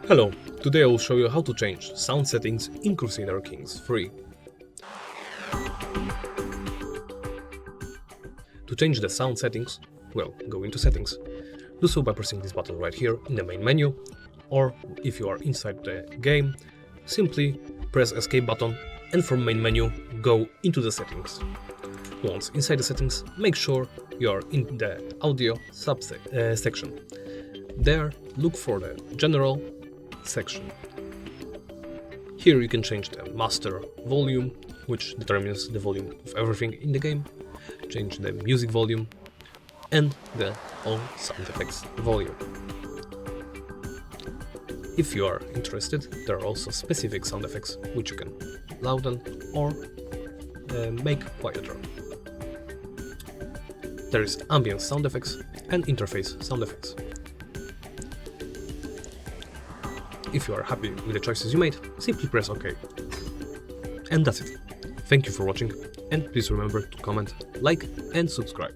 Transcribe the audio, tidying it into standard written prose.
Hello, today I will show you how to change sound settings in Crusader Kings III. To change the sound settings, well, go into settings. Do so by pressing this button right here in the main menu, or if you are inside the game, simply press escape button and from main menu go into the settings. Once inside the settings, make sure you are in the audio section. There, look for the general section. Here you can change the master volume, which determines the volume of everything in the game, change the music volume and the all sound effects volume. If you are interested, there are also specific sound effects which you can louden or make quieter. There is ambient sound effects and interface sound effects. If you are happy with the choices you made, simply press OK. And that's it. Thank you for watching, and please remember to comment, like and subscribe.